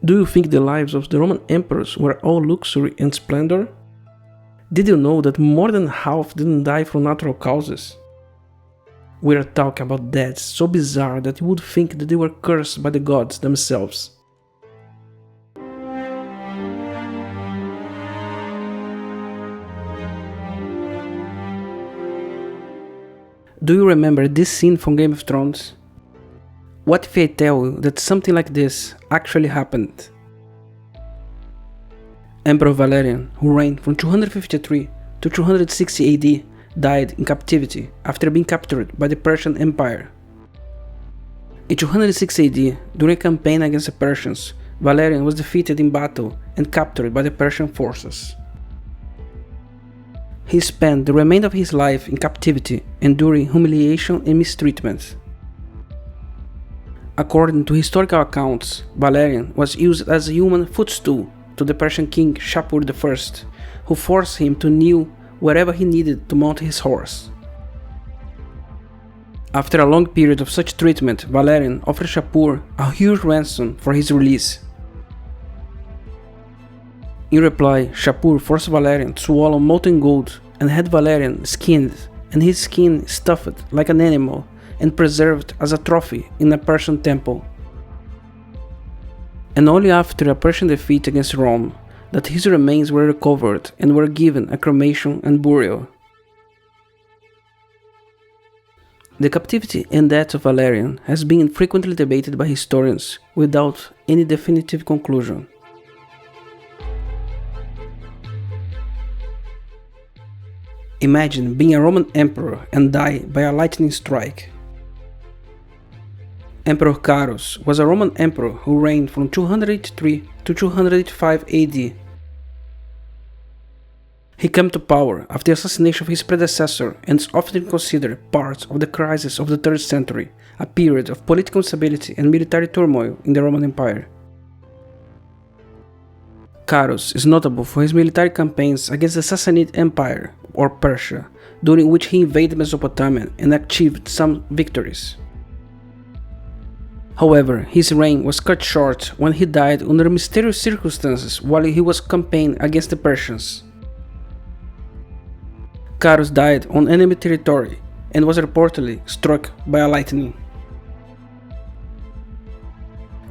Do you think the lives of the Roman emperors were all luxury and splendor? Did you know that more than half didn't die from natural causes? We are talking about deaths so bizarre that you would think that they were cursed by the gods themselves. Do you remember this scene from Game of Thrones? What if I tell you that something like this actually happened? Emperor Valerian, who reigned from 253 to 260 AD, died in captivity after being captured by the Persian Empire. In 206 AD, during a campaign against the Persians, Valerian was defeated in battle and captured by the Persian forces. He spent the remainder of his life in captivity, enduring humiliation and mistreatment. According to historical accounts, Valerian was used as a human footstool to the Persian king Shapur I, who forced him to kneel wherever he needed to mount his horse. After a long period of such treatment, Valerian offered Shapur a huge ransom for his release. In reply, Shapur forced Valerian to swallow molten gold and had Valerian skinned and his skin stuffed like an animal and preserved as a trophy in a Persian temple. And only after a Persian defeat against Rome that his remains were recovered and were given a cremation and burial. The captivity and death of Valerian has been frequently debated by historians without any definitive conclusion. Imagine being a Roman emperor and die by a lightning strike. Emperor Carus was a Roman emperor who reigned from 283 to 285 AD. He came to power after the assassination of his predecessor and is often considered part of the crisis of the 3rd century, a period of political instability and military turmoil in the Roman Empire. Carus is notable for his military campaigns against the Sassanid Empire, or Persia, during which he invaded Mesopotamia and achieved some victories. However, his reign was cut short when he died under mysterious circumstances while he was campaigning against the Persians. Carus died on enemy territory and was reportedly struck by a lightning.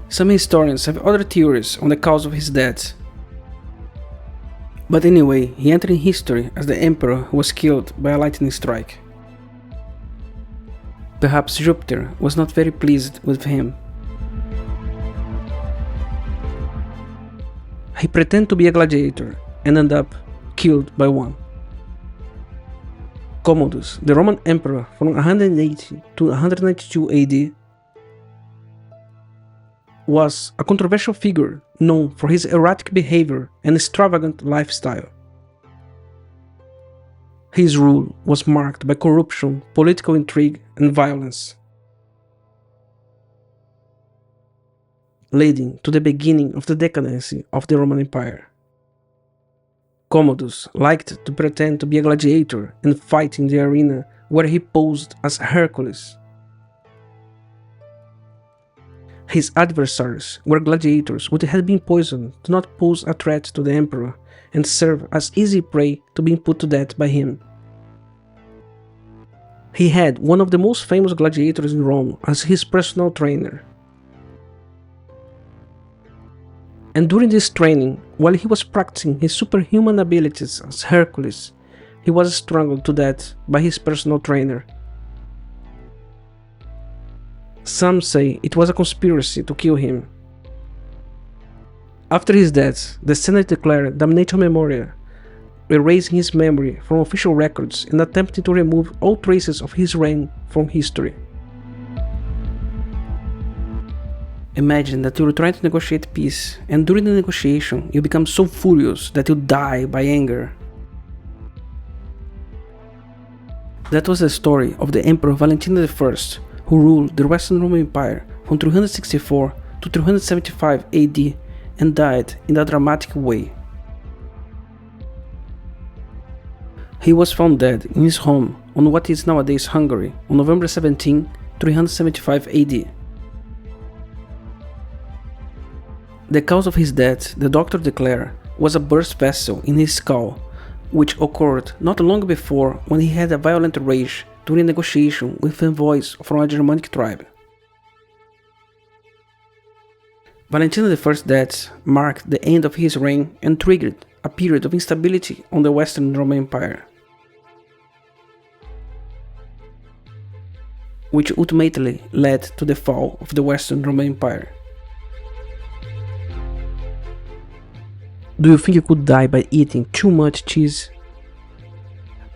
Some historians have other theories on the cause of his death. But anyway, he entered in history as the emperor who was killed by a lightning strike. Perhaps Jupiter was not very pleased with him. He pretended to be a gladiator and ended up killed by one. Commodus, the Roman emperor from 180 to 192 AD, was a controversial figure known for his erratic behavior and extravagant lifestyle. His rule was marked by corruption, political intrigue, and violence, leading to the beginning of the decadency of the Roman Empire. Commodus liked to pretend to be a gladiator and fight in the arena where he posed as Hercules. His adversaries were gladiators who had been poisoned to not pose a threat to the emperor and serve as easy prey to being put to death by him. He had one of the most famous gladiators in Rome as his personal trainer. And during this training, while he was practicing his superhuman abilities as Hercules, he was strangled to death by his personal trainer. Some say it was a conspiracy to kill him. After his death, the Senate declared damnatio memoriae, erasing his memory from official records and attempting to remove all traces of his reign from history. Imagine that you're trying to negotiate peace, and during the negotiation you become so furious that you die by anger. That was the story of the Emperor Valentinian I, who ruled the Western Roman Empire from 364 to 375 AD and died in a dramatic way. He was found dead in his home on what is nowadays Hungary on November 17, 375 AD. The cause of his death, the doctor declared, was a burst vessel in his skull, which occurred not long before when he had a violent rage during negotiation with envoys from a Germanic tribe. Valentino I's death marked the end of his reign and triggered a period of instability on the Western Roman Empire, which ultimately led to the fall of the Western Roman Empire. Do you think you could die by eating too much cheese?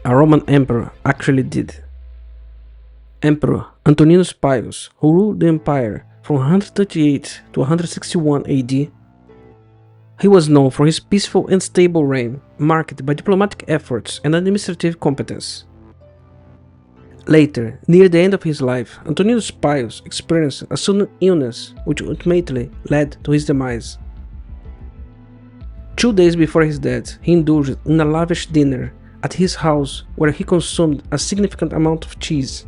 A Roman emperor actually did. Emperor Antoninus Pius, who ruled the empire from 138 to 161 AD, he was known for his peaceful and stable reign, marked by diplomatic efforts and administrative competence. Later, near the end of his life, Antoninus Pius experienced a sudden illness which ultimately led to his demise. 2 days before his death, he indulged in a lavish dinner at his house where he consumed a significant amount of cheese.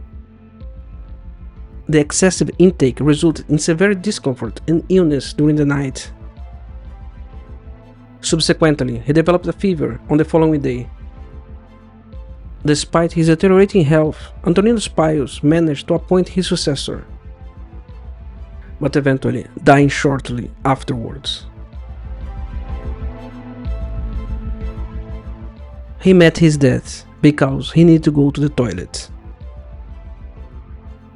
The excessive intake resulted in severe discomfort and illness during the night. Subsequently, he developed a fever on the following day. Despite his deteriorating health, Antoninus Pius managed to appoint his successor, but eventually dying shortly afterwards. He met his death because he needed to go to the toilet.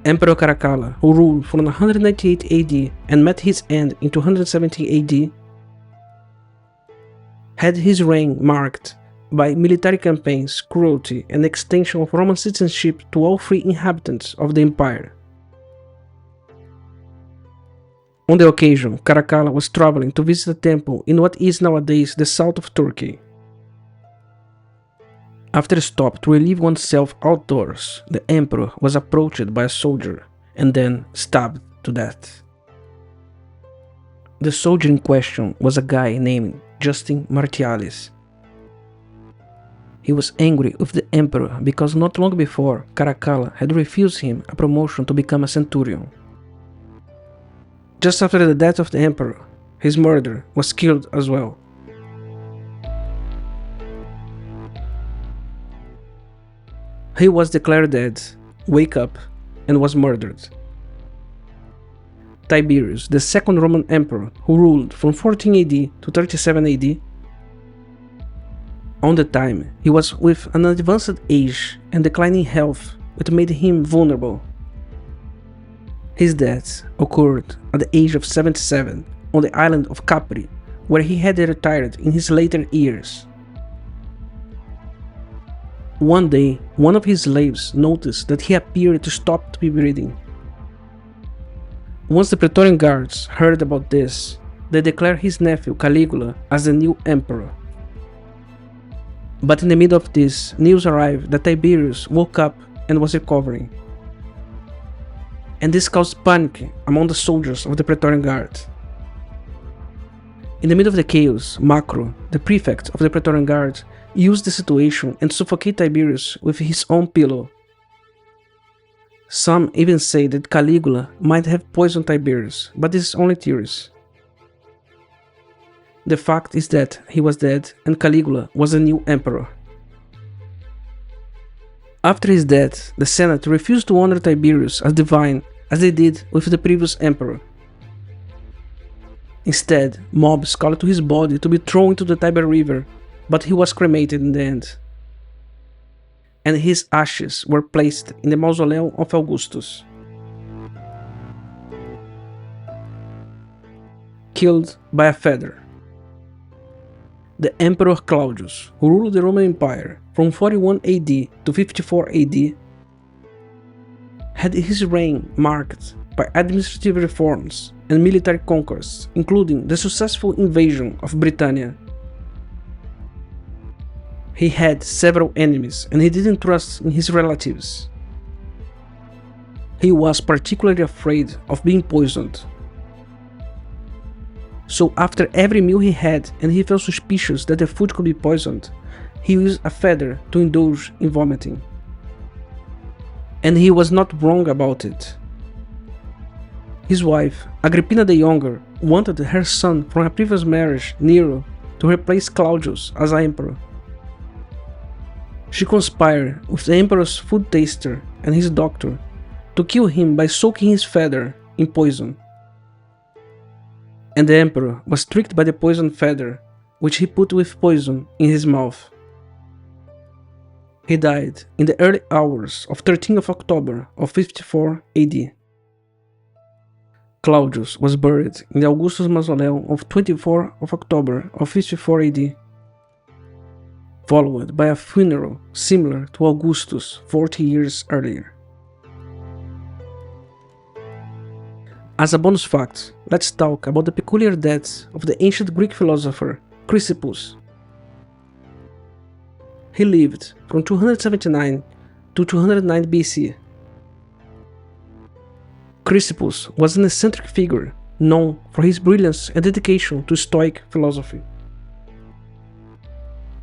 Emperor Caracalla, who ruled from 198 AD and met his end in 217 AD, had his reign marked by military campaigns, cruelty, and extension of Roman citizenship to all free inhabitants of the empire. On the occasion, Caracalla was traveling to visit a temple in what is nowadays the south of Turkey. After a stop to relieve oneself outdoors, the emperor was approached by a soldier and then stabbed to death. The soldier in question was a guy named Justin Martialis. He was angry with the emperor because not long before, Caracalla had refused him a promotion to become a centurion. Just after the death of the emperor, his murderer was killed as well. He was declared dead, woke up, and was murdered. Tiberius, the second Roman emperor who ruled from 14 AD to 37 AD, on the time he was with an advanced age and declining health, which made him vulnerable. His death occurred at the age of 77 on the island of Capri, where he had retired in his later years. One day, one of his slaves noticed that he appeared to stop to be breathing. Once the Praetorian Guards heard about this, they declared his nephew Caligula as the new emperor. But in the middle of this, news arrived that Tiberius woke up and was recovering. And this caused panic among the soldiers of the Praetorian Guard. In the middle of the chaos, Macro, the prefect of the Praetorian Guard, used the situation and suffocated Tiberius with his own pillow. Some even say that Caligula might have poisoned Tiberius, but this is only theories. The fact is that he was dead and Caligula was the new emperor. After his death, the Senate refused to honor Tiberius as divine as they did with the previous emperor. Instead, mobs called to his body to be thrown into the Tiber River, but he was cremated in the end, and his ashes were placed in the mausoleum of Augustus. Killed by a feather. The Emperor Claudius, who ruled the Roman Empire from 41 AD to 54 AD, had his reign marked by administrative reforms and military conquests, including the successful invasion of Britannia. He had several enemies and he didn't trust in his relatives. He was particularly afraid of being poisoned. So after every meal he had and he felt suspicious that the food could be poisoned, he used a feather to indulge in vomiting. And he was not wrong about it. His wife, Agrippina the Younger, wanted her son from a previous marriage, Nero, to replace Claudius as emperor. She conspired with the emperor's food taster and his doctor to kill him by soaking his feather in poison. And the emperor was tricked by the poisoned feather, which he put with poison in his mouth. He died in the early hours of 13th of October of 54 AD. Claudius was buried in the Augustus Mausoleum of 24th of October of 54 AD, followed by a funeral similar to Augustus 40 years earlier. As a bonus fact, let's talk about the peculiar death of the ancient Greek philosopher Chrysippus. He lived from 279 to 209 BC. Chrysippus was an eccentric figure known for his brilliance and dedication to Stoic philosophy.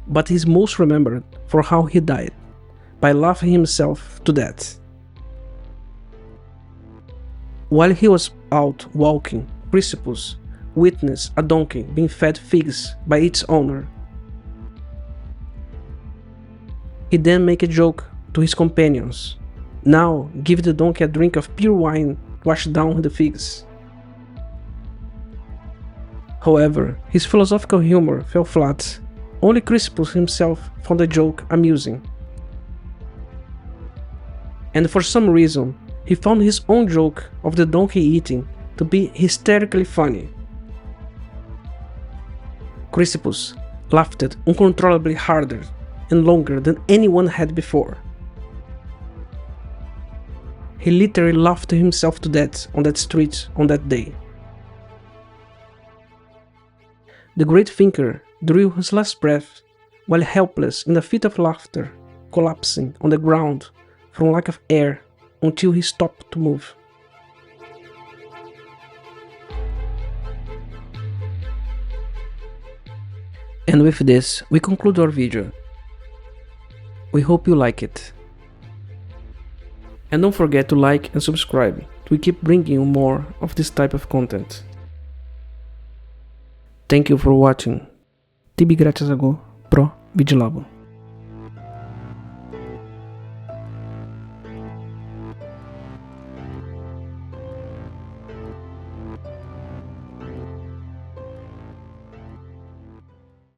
But he is most remembered for how he died, by laughing himself to death. While he was out walking, Chrysippus witnessed a donkey being fed figs by its owner. He then made a joke to his companions. Now give the donkey a drink of pure wine washed down the figs. However, his philosophical humor fell flat. Only Chrysippus himself found the joke amusing. And for some reason, he found his own joke of the donkey eating to be hysterically funny. Chrysippus laughed uncontrollably harder and longer than anyone had before. He literally laughed himself to death on that street on that day. The great thinker drew his last breath while helpless in a fit of laughter, collapsing on the ground from lack of air until he stopped to move. And with this, we conclude our video. We hope you like it. And don't forget to like and subscribe to keep bringing you more of this type of content. Thank you for watching. Tibi graças a Go Pro Vigilabo.